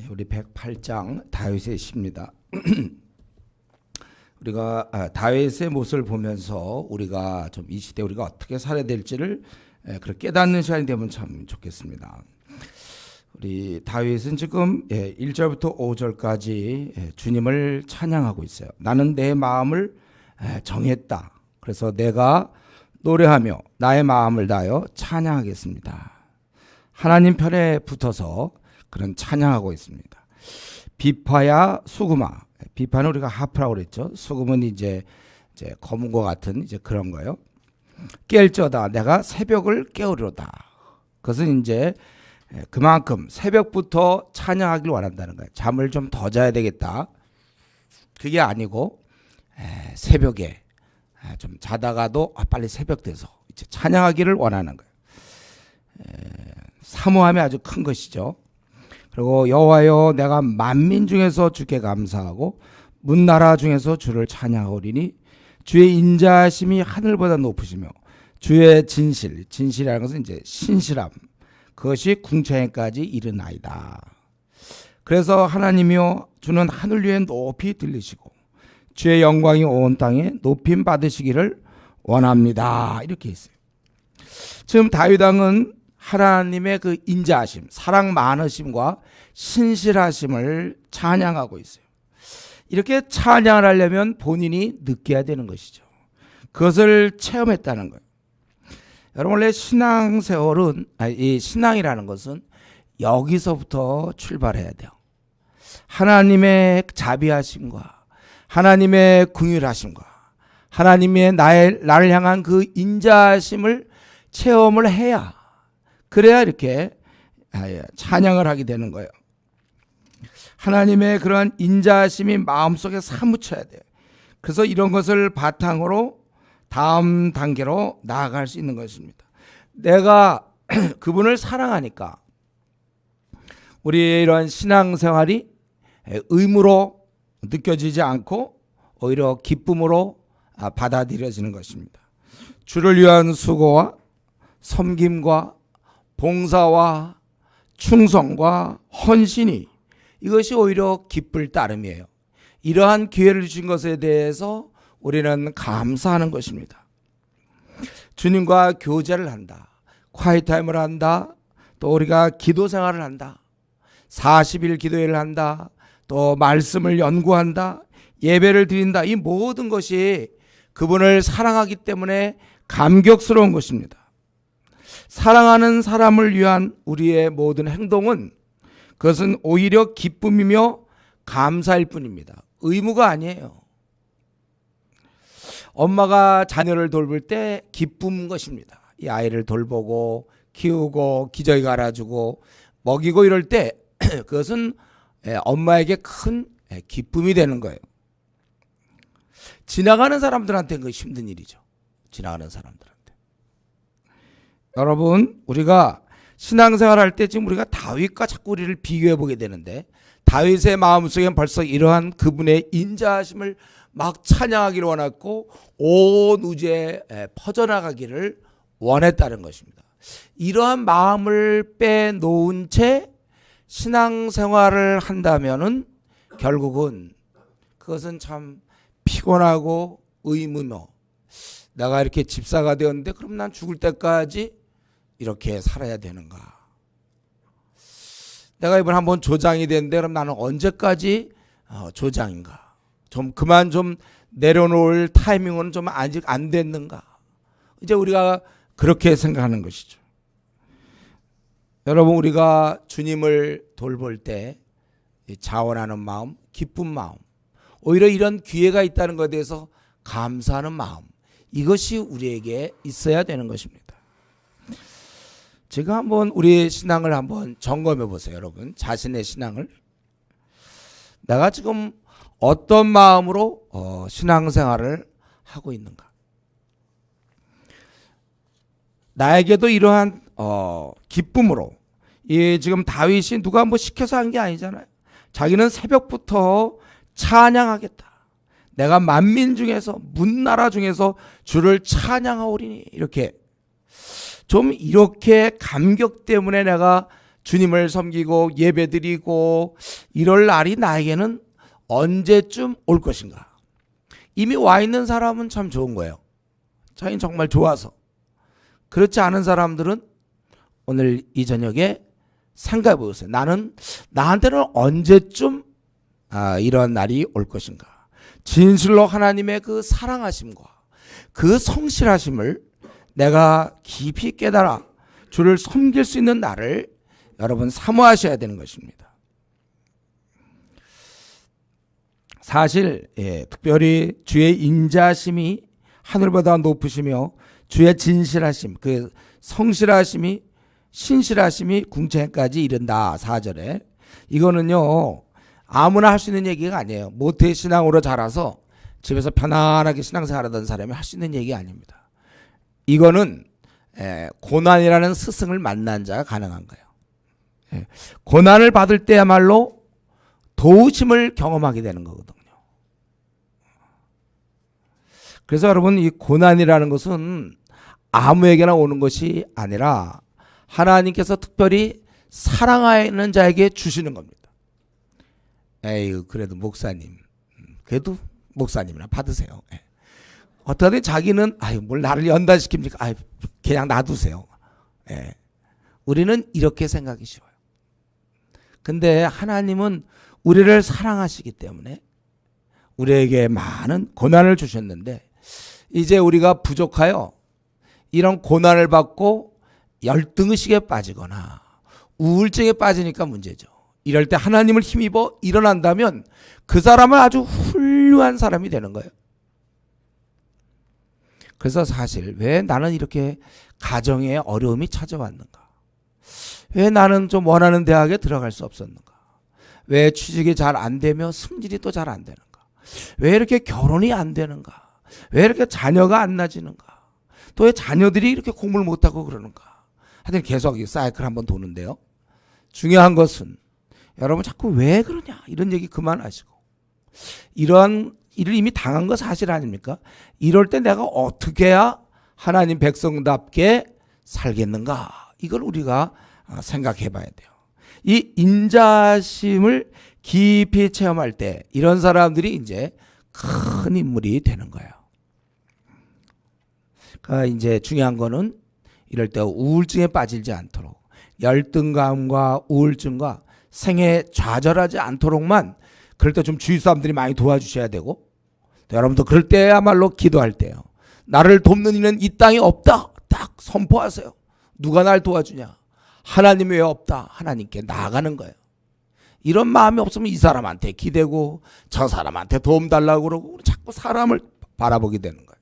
우리 108장 다윗의 시입니다. 우리가 다윗의 모습을 보면서 우리가 좀 이 시대 우리가 어떻게 살아야 될지를 그렇게 깨닫는 시간이 되면 참 좋겠습니다. 우리 다윗은 지금 1절부터 5절까지 주님을 찬양하고 있어요. 나는 내 마음을 정했다. 그래서 내가 노래하며 나의 마음을 다하여 찬양하겠습니다. 하나님 편에 붙어서 그런 찬양하고 있습니다. 비파야 수금아. 비파는 우리가 하프라고 그랬죠. 수금은 이제 검은과 같은 이제 그런 거요. 깰저다. 내가 새벽을 깨우리로다. 그것은 이제 그만큼 새벽부터 찬양하길 원한다는 거예요. 잠을 좀 더 자야 되겠다. 그게 아니고 새벽에 좀 자다가도 빨리 새벽 돼서 이제 찬양하기를 원하는 거예요. 사모함이 아주 큰 것이죠. 그리고 여호와여 내가 만민 중에서 주께 감사하고 문나라 중에서 주를 찬양하오리니 주의 인자하심이 하늘보다 높으시며 주의 진실이라는 것은 이제 신실함, 그것이 궁창에까지 이르나이다. 그래서 하나님이여 주는 하늘 위에 높이 들리시고 주의 영광이 온 땅에 높임 받으시기를 원합니다. 이렇게 있어요. 지금 다윗 왕은 하나님의 그 인자하심, 사랑 많으심과 신실하심을 찬양하고 있어요. 이렇게 찬양을 하려면 본인이 느껴야 되는 것이죠. 그것을 체험했다는 거예요. 여러분 원래 신앙생활은 이 신앙이라는 것은 여기서부터 출발해야 돼요. 하나님의 자비하심과 하나님의 긍휼하심과 하나님의 나를 향한 그 인자하심을 체험을 해야, 그래야 이렇게 찬양을 하게 되는 거예요. 하나님의 그러한 인자하심이 마음속에 사무쳐야 돼요. 그래서 이런 것을 바탕으로 다음 단계로 나아갈 수 있는 것입니다. 내가 그분을 사랑하니까 우리의 이러한 신앙생활이 의무로 느껴지지 않고 오히려 기쁨으로 받아들여지는 것입니다. 주를 위한 수고와 섬김과 봉사와 충성과 헌신이, 이것이 오히려 기쁠 따름이에요. 이러한 기회를 주신 것에 대해서 우리는 감사하는 것입니다. 주님과 교제를 한다. 콰이타임을 한다. 또 우리가 기도 생활을 한다. 40일 기도회를 한다. 또 말씀을 연구한다. 예배를 드린다. 이 모든 것이 그분을 사랑하기 때문에 감격스러운 것입니다. 사랑하는 사람을 위한 우리의 모든 행동은 그것은 오히려 기쁨이며 감사일 뿐입니다. 의무가 아니에요. 엄마가 자녀를 돌볼 때 기쁜 것입니다. 이 아이를 돌보고 키우고 기저귀 갈아주고 먹이고 이럴 때 그것은 엄마에게 큰 기쁨이 되는 거예요. 지나가는 사람들한테는 그게 힘든 일이죠. 지나가는 사람들한테. 여러분 우리가 신앙생활 할 때 지금 우리가 다윗과 자꾸 우리를 비교해 보게 되는데, 다윗의 마음속에 벌써 이러한 그분의 인자하심을 막 찬양하기를 원했고 온 우주에 퍼져나가기를 원했다는 것입니다. 이러한 마음을 빼놓은 채 신앙생활을 한다면은 결국은 그것은 참 피곤하고 의무며, 내가 이렇게 집사가 되었는데 그럼 난 죽을 때까지 이렇게 살아야 되는가? 내가 이번 한번 조장이 됐는데 그럼 나는 언제까지 조장인가? 좀 그만 좀 내려놓을 타이밍은 좀 아직 안 됐는가? 이제 우리가 그렇게 생각하는 것이죠. 여러분 우리가 주님을 돌볼 때 자원하는 마음, 기쁜 마음, 오히려 이런 기회가 있다는 것에 대해서 감사하는 마음, 이것이 우리에게 있어야 되는 것입니다. 지금 한번 우리의 신앙을 한번 점검해 보세요. 여러분 자신의 신앙을, 내가 지금 어떤 마음으로 신앙생활을 하고 있는가? 나에게도 이러한 기쁨으로, 지금 다윗이 누가 뭐 시켜서 한 게 아니잖아요. 자기는 새벽부터 찬양하겠다. 내가 만민 중에서 문나라 중에서 주를 찬양하오리니, 이렇게 좀 이렇게 감격 때문에 내가 주님을 섬기고 예배드리고 이럴 날이 나에게는 언제쯤 올 것인가? 이미 와 있는 사람은 참 좋은 거예요. 자기는 정말 좋아서. 그렇지 않은 사람들은 오늘 이 저녁에 생각해 보세요. 나한테는 언제쯤 이러한 날이 올 것인가? 진실로 하나님의 그 사랑하심과 그 성실하심을 내가 깊이 깨달아 주를 섬길 수 있는 날을 여러분 사모하셔야 되는 것입니다. 사실 특별히 주의 인자심이 하늘보다 높으시며 주의 진실하심, 그 성실하심이 신실하심이 궁창까지 이른다. 4절에. 이거는요 아무나 할 수 있는 얘기가 아니에요. 모태신앙으로 자라서 집에서 편안하게 신앙생활하던 사람이 할 수 있는 얘기 아닙니다. 이거는 고난이라는 스승을 만난 자가 가능한 거예요. 고난을 받을 때야말로 도우심을 경험하게 되는 거거든요. 그래서 여러분 이 고난이라는 것은 아무에게나 오는 것이 아니라 하나님께서 특별히 사랑하는 자에게 주시는 겁니다. 에이 그래도 목사님, 그래도 목사님이나 받으세요. 어떻게 자기는 뭘 나를 연단시킵니까? 그냥 놔두세요. 우리는 이렇게 생각이 쉬워요. 근데 하나님은 우리를 사랑하시기 때문에 우리에게 많은 고난을 주셨는데 이제 우리가 부족하여 이런 고난을 받고 열등의식에 빠지거나 우울증에 빠지니까 문제죠. 이럴 때 하나님을 힘입어 일어난다면 그 사람은 아주 훌륭한 사람이 되는 거예요. 그래서 사실 왜 나는 이렇게 가정에 어려움이 찾아왔는가? 왜 나는 좀 원하는 대학에 들어갈 수 없었는가? 왜 취직이 잘 안 되며 승진이 또 잘 안 되는가? 왜 이렇게 결혼이 안 되는가? 왜 이렇게 자녀가 안 낳아지는가? 또 왜 자녀들이 이렇게 공부를 못하고 그러는가? 하여튼 계속 이 사이클 한번 도는데요. 중요한 것은 여러분 자꾸 왜 그러냐 이런 얘기 그만하시고 이러한 일을 이미 당한 거 사실 아닙니까? 이럴 때 내가 어떻게 해야 하나님 백성답게 살겠는가? 이걸 우리가 생각해 봐야 돼요. 이 인자심을 깊이 체험할 때 이런 사람들이 이제 큰 인물이 되는 거예요. 그러니까 이제 중요한 거는 이럴 때 우울증에 빠지지 않도록 열등감과 우울증과 생에 좌절하지 않도록만 그럴 때 좀 주위 사람들이 많이 도와주셔야 되고 여러분도 그럴 때야말로 기도할 때요. 나를 돕는 이는 이 땅에 없다. 딱 선포하세요. 누가 날 도와주냐? 하나님이 왜 없다? 하나님께 나아가는 거예요. 이런 마음이 없으면 이 사람한테 기대고 저 사람한테 도움 달라고 그러고 자꾸 사람을 바라보게 되는 거예요.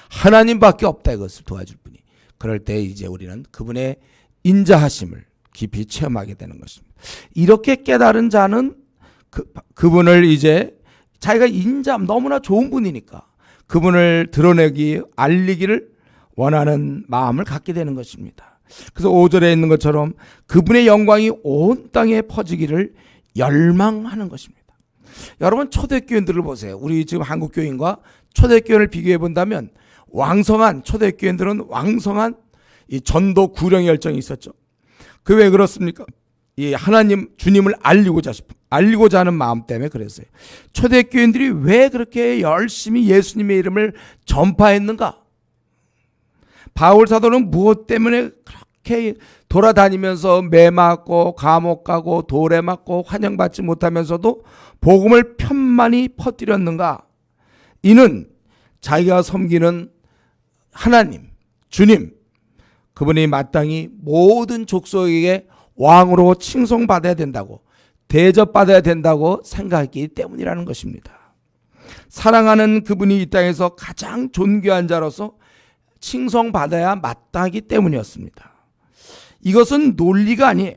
하나님밖에 없다 이것을 도와줄 분이. 그럴 때 이제 우리는 그분의 인자하심을 깊이 체험하게 되는 것입니다. 이렇게 깨달은 자는 그분을 이제 자기가 너무나 좋은 분이니까 그분을 드러내기 알리기를 원하는 마음을 갖게 되는 것입니다. 그래서 5절에 있는 것처럼 그분의 영광이 온 땅에 퍼지기를 열망하는 것입니다. 여러분 초대교인들을 보세요. 우리 지금 한국교인과 초대교인을 비교해 본다면 초대교인들은 왕성한 이 전도 구령 열정이 있었죠. 그 왜 그렇습니까? 이 하나님 주님을 알리고자 하는 마음 때문에 그랬어요. 초대교인들이 왜 그렇게 열심히 예수님의 이름을 전파했는가? 바울 사도는 무엇 때문에 그렇게 돌아다니면서 매 맞고 감옥 가고 돌에 맞고 환영받지 못하면서도 복음을 편만히 퍼뜨렸는가? 이는 자기가 섬기는 하나님, 주님, 그분이 마땅히 모든 족속에게 왕으로 칭송받아야 된다고, 대접받아야 된다고 생각했기 때문이라는 것입니다. 사랑하는 그분이 이 땅에서 가장 존귀한 자로서 칭송받아야 마땅하기 때문이었습니다. 이것은 논리가 아니에요.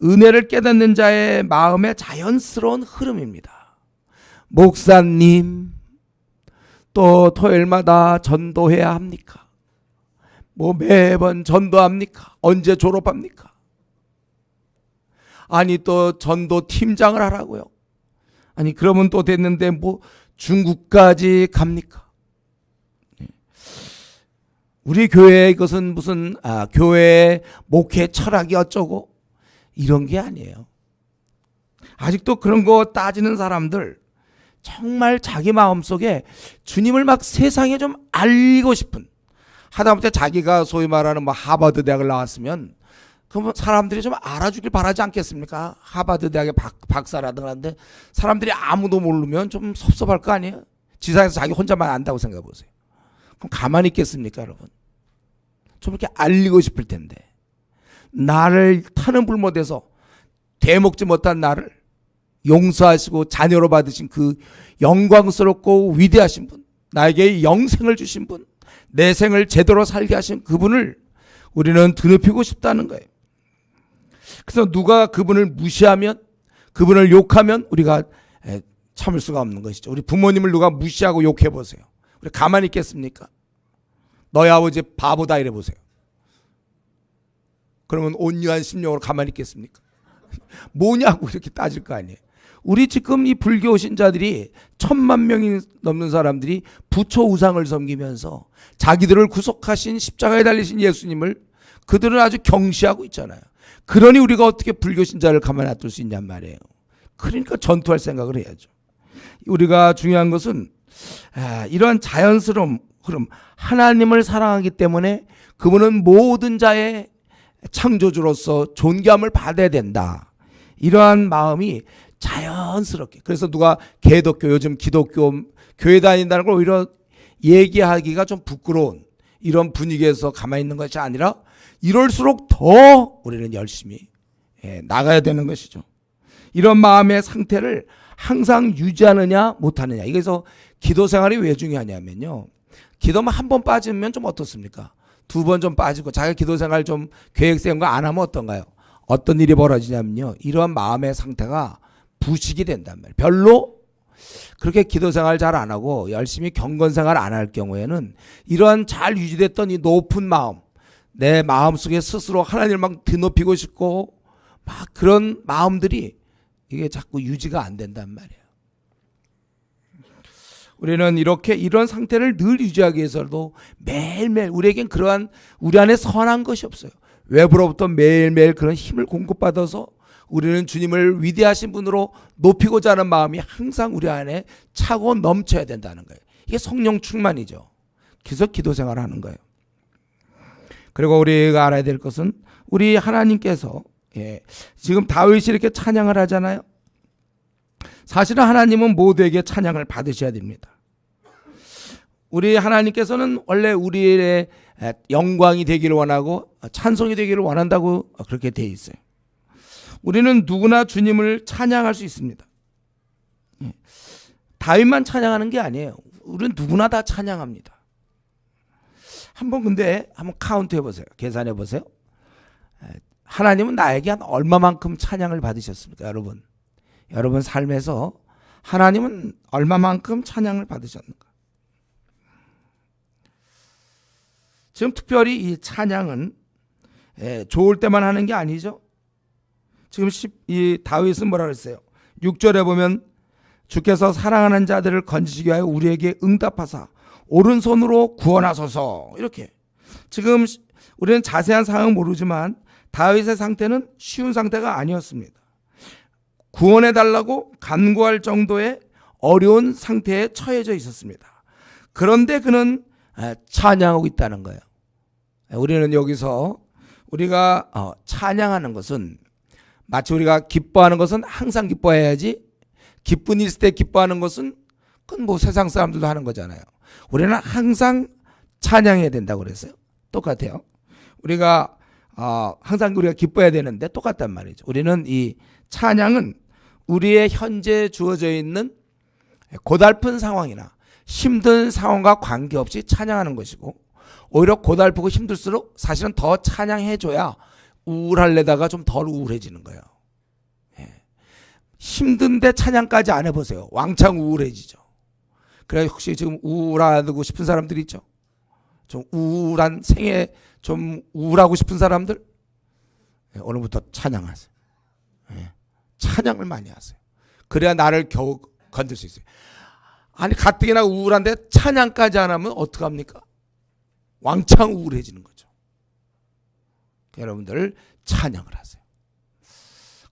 은혜를 깨닫는 자의 마음의 자연스러운 흐름입니다. 목사님, 또 토요일마다 전도해야 합니까? 매번 전도합니까? 언제 졸업합니까? 아니 또 전도 팀장을 하라고요. 아니 그러면 또 됐는데 중국까지 갑니까? 우리 교회 이것은 무슨 교회 목회 철학이 어쩌고 이런 게 아니에요. 아직도 그런 거 따지는 사람들, 정말 자기 마음속에 주님을 막 세상에 좀 알리고 싶은, 하다못해 자기가 소위 말하는 뭐 하버드 대학을 나왔으면 그럼 사람들이 좀 알아주길 바라지 않겠습니까? 하버드 대학의 박사라든가 하는데 사람들이 아무도 모르면 좀 섭섭할 거 아니에요? 지상에서 자기 혼자만 안다고 생각해 보세요. 그럼 가만히 있겠습니까, 여러분? 좀 이렇게 알리고 싶을 텐데, 나를 타는 불못에서 되먹지 못한 나를 용서하시고 자녀로 받으신 그 영광스럽고 위대하신 분, 나에게 영생을 주신 분, 내 생을 제대로 살게 하신 그분을 우리는 드높이고 싶다는 거예요. 그래서 누가 그분을 무시하면, 그분을 욕하면 우리가 참을 수가 없는 것이죠. 우리 부모님을 누가 무시하고 욕해 보세요. 우리 가만히 있겠습니까? 너희 아버지 바보다 이래 보세요. 그러면 온유한 심령으로 가만히 있겠습니까? 뭐냐고 이렇게 따질 거 아니에요. 우리 지금 이 불교 신자들이 1000만 명이 넘는 사람들이 부처 우상을 섬기면서 자기들을 구속하신 십자가에 달리신 예수님을 그들은 아주 경시하고 있잖아요. 그러니 우리가 어떻게 불교 신자를 가만히 놔둘 수 있냔 말이에요. 그러니까 전투할 생각을 해야죠. 우리가 중요한 것은 이러한 자연스러운 흐름, 하나님을 사랑하기 때문에 그분은 모든 자의 창조주로서 존귀함을 받아야 된다. 이러한 마음이 자연스럽게, 그래서 누가 개독교, 요즘 기독교 교회 다닌다는 걸 오히려 얘기하기가 좀 부끄러운 이런 분위기에서 가만히 있는 것이 아니라 이럴수록 더 우리는 열심히 나가야 되는 것이죠. 이런 마음의 상태를 항상 유지하느냐 못하느냐. 이래서 기도 생활이 왜 중요하냐면요, 기도만 한 번 빠지면 좀 어떻습니까? 2번 좀 빠지고 자기 기도 생활 좀 계획 세운 거 안 하면 어떤가요? 어떤 일이 벌어지냐면요, 이런 마음의 상태가 부식이 된단 말이에요. 별로 그렇게 기도 생활 잘 안 하고 열심히 경건 생활 안 할 경우에는 이러한 잘 유지됐던 이 높은 마음, 내 마음속에 스스로 하나님을 막 드높이고 싶고 막 그런 마음들이 이게 자꾸 유지가 안 된단 말이에요. 우리는 이렇게 이런 상태를 늘 유지하기 위해서도 매일매일 우리에겐 그러한 우리 안에 선한 것이 없어요. 외부로부터 매일매일 그런 힘을 공급받아서 우리는 주님을 위대하신 분으로 높이고자 하는 마음이 항상 우리 안에 차고 넘쳐야 된다는 거예요. 이게 성령 충만이죠. 그래서 기도 생활을 하는 거예요. 그리고 우리가 알아야 될 것은 우리 하나님께서 지금 다윗이 이렇게 찬양을 하잖아요. 사실은 하나님은 모두에게 찬양을 받으셔야 됩니다. 우리 하나님께서는 원래 우리의 영광이 되기를 원하고 찬송이 되기를 원한다고 그렇게 돼 있어요. 우리는 누구나 주님을 찬양할 수 있습니다. 다윗만 찬양하는 게 아니에요. 우리는 누구나 다 찬양합니다. 근데 한번 카운트 해보세요. 계산해 보세요. 하나님은 나에게 한 얼마만큼 찬양을 받으셨습니까? 여러분 삶에서 하나님은 얼마만큼 찬양을 받으셨는가? 지금 특별히 이 찬양은 좋을 때만 하는 게 아니죠. 지금 이 다윗은 뭐라 그랬어요? 6절에 보면 주께서 사랑하는 자들을 건지시기 위하여 우리에게 응답하사 오른손으로 구원하소서. 이렇게 지금 우리는 자세한 상황은 모르지만 다윗의 상태는 쉬운 상태가 아니었습니다. 구원해달라고 간구할 정도의 어려운 상태에 처해져 있었습니다. 그런데 그는 찬양하고 있다는 거예요. 우리는 여기서 우리가 찬양하는 것은 마치 우리가 기뻐하는 것은 항상 기뻐해야지, 기쁜 일 있을 때 기뻐하는 것은 그건 뭐 세상 사람들도 하는 거잖아요. 우리는 항상 찬양해야 된다고 그랬어요. 똑같아요. 우리가 항상 우리가 기뻐해야 되는데 똑같단 말이죠. 우리는 이 찬양은 우리의 현재 주어져 있는 고달픈 상황이나 힘든 상황과 관계없이 찬양하는 것이고, 오히려 고달프고 힘들수록 사실은 더 찬양해줘야 우울할래다가 좀 덜 우울해지는 거예요. 힘든데 찬양까지 안 해보세요. 왕창 우울해지죠. 그래, 혹시 지금 우울하고 싶은 사람들 있죠? 좀 우울한 생에 좀 우울하고 싶은 사람들, 오늘부터 찬양하세요. 찬양을 많이 하세요. 그래야 나를 겨우 건들 수 있어요. 아니 가뜩이나 우울한데 찬양까지 안 하면 어떡합니까? 왕창 우울해지는 거죠. 여러분들 찬양을 하세요.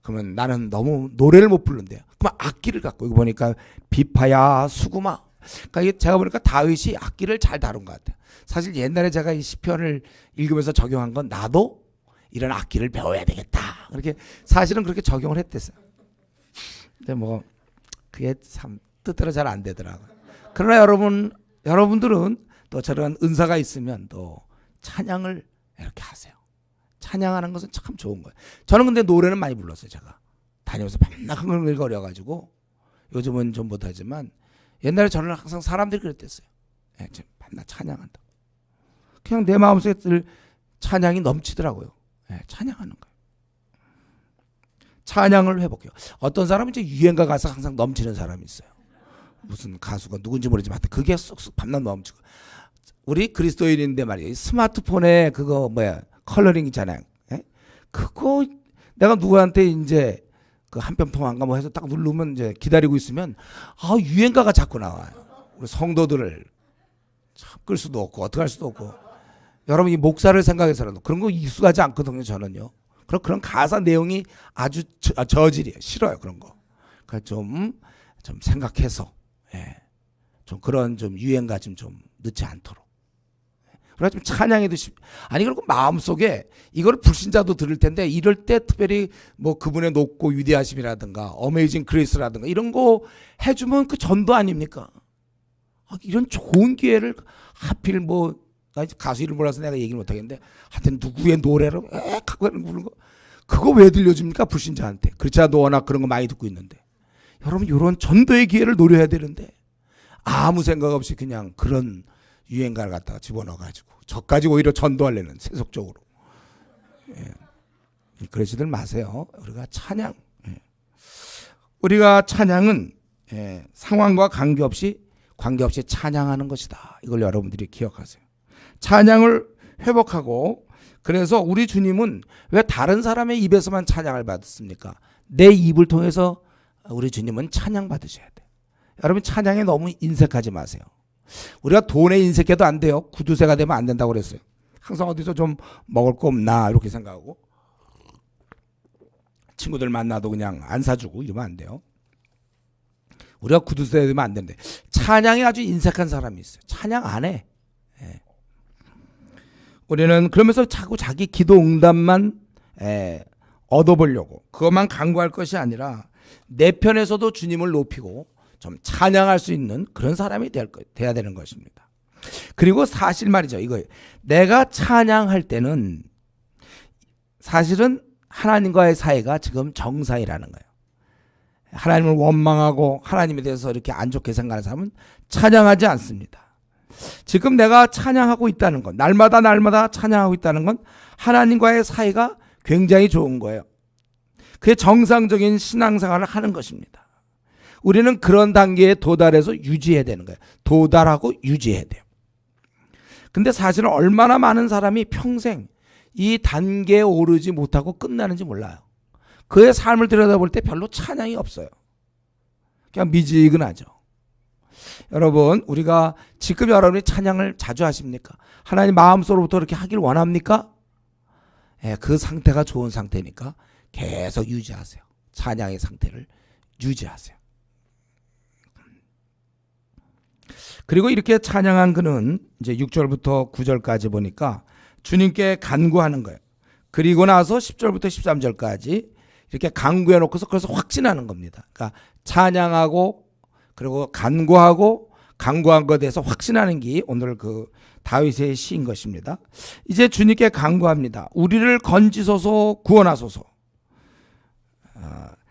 그러면 나는 너무 노래를 못 부른대요. 그럼 악기를 갖고, 이거 보니까 비파야 수구마. 그러니까 이게 제가 보니까 다윗이 악기를 잘 다룬 것 같아요. 사실 옛날에 제가 이 시편을 읽으면서 적용한 건 나도 이런 악기를 배워야 되겠다. 그렇게 사실은 그렇게 적용을 했댔어요. 근데 뭐 그게 참 뜻대로 잘 안 되더라고요. 그러나 여러분들은 또 저런 은사가 있으면 또 찬양을 이렇게 하세요. 찬양하는 것은 참 좋은 거예요. 저는 근데 노래는 많이 불렀어요. 제가 다니면서 밤낮 흥얼거려가지고 요즘은 좀 못하지만 옛날에 저는 항상 사람들이 그랬댔어요. 예, 밤낮 찬양한다. 그냥 내 마음속에 늘 찬양이 넘치더라고요. 예, 찬양하는 거예요. 찬양을 회복해요. 어떤 사람은 이제 유행가 가서 항상 넘치는 사람이 있어요. 무슨 가수가 누군지 모르지만 그게 쏙쏙 밤낮 넘치고. 우리 그리스도인인데 말이에요. 스마트폰에 그거 컬러링 있잖아요. 예? 그거 내가 누구한테 이제 그 한편평안가 뭐 해서 딱 누르면 이제 기다리고 있으면 유행가가 자꾸 나와요. 우리 성도들을 참 끌 수도 없고 어떻게 할 수도 없고. 여러분 이 목사를 생각해서라도 그런 거 익숙하지 않거든요. 저는요. 그런 가사 내용이 아주 저질이에요. 싫어요. 그런 거. 그러니까 좀 생각해서 좀 그런 좀 유행가 좀 넣지 않도록. 그래서 좀 찬양해도 아니 그리고 마음속에 이걸 불신자도 들을 텐데 이럴 때 특별히 뭐 그분의 높고 위대하심이라든가 어메이징 그레이스라든가 이런 거 해주면 그 전도 아닙니까? 이런 좋은 기회를 하필 나 가수 이름 몰라서 내가 얘기를 못하겠는데 하여튼 누구의 노래를 갖고 부르는 거 그거 왜 들려줍니까? 불신자한테. 그렇지 않아도 워낙 그런 거 많이 듣고 있는데 여러분 이런 전도의 기회를 노려야 되는데 아무 생각 없이 그냥 그런 유행가를 갖다가 집어넣어가지고 저까지 오히려 전도하려는 세속적으로. 그러지들 마세요. 우리가 찬양. 우리가 찬양은 상황과 관계없이 찬양하는 것이다. 이걸 여러분들이 기억하세요. 찬양을 회복하고 그래서 우리 주님은 왜 다른 사람의 입에서만 찬양을 받습니까? 내 입을 통해서 우리 주님은 찬양 받으셔야 돼요. 여러분 찬양에 너무 인색하지 마세요. 우리가 돈에 인색해도 안 돼요. 구두쇠가 되면 안 된다고 그랬어요. 항상 어디서 좀 먹을 거 없나 이렇게 생각하고 친구들 만나도 그냥 안 사주고 이러면 안 돼요. 우리가 구두쇠 되면 안 되는데 찬양에 아주 인색한 사람이 있어요. 찬양 안 해. 우리는 그러면서 자꾸 자기 기도 응답만 얻어보려고 그것만 강구할 것이 아니라 내 편에서도 주님을 높이고 좀 찬양할 수 있는 그런 사람이 돼야 되는 것입니다. 그리고 사실 말이죠. 이거예요. 내가 찬양할 때는 사실은 하나님과의 사이가 지금 정사이라는 거예요. 하나님을 원망하고 하나님에 대해서 이렇게 안 좋게 생각하는 사람은 찬양하지 않습니다. 지금 내가 찬양하고 있다는 건 날마다 찬양하고 있다는 건 하나님과의 사이가 굉장히 좋은 거예요. 그게 정상적인 신앙생활을 하는 것입니다. 우리는 그런 단계에 도달해서 유지해야 되는 거예요. 도달하고 유지해야 돼요. 근데 사실은 얼마나 많은 사람이 평생 이 단계에 오르지 못하고 끝나는지 몰라요. 그의 삶을 들여다볼 때 별로 찬양이 없어요. 그냥 미지근하죠. 여러분 우리가 지금 여러분이 찬양을 자주 하십니까? 하나님 마음속으로부터 그렇게 하길 원합니까? 그 상태가 좋은 상태니까 계속 유지하세요. 찬양의 상태를 유지하세요. 그리고 이렇게 찬양한 그는 이제 6절부터 9절까지 보니까 주님께 간구하는 거예요. 그리고 나서 10절부터 13절까지 이렇게 간구해 놓고서 그래서 확신하는 겁니다. 그러니까 찬양하고 그리고 간구하고 간구한 것에 대해서 확신하는 게 오늘 그 다윗의 시인 것입니다. 이제 주님께 간구합니다. 우리를 건지소서 구원하소서.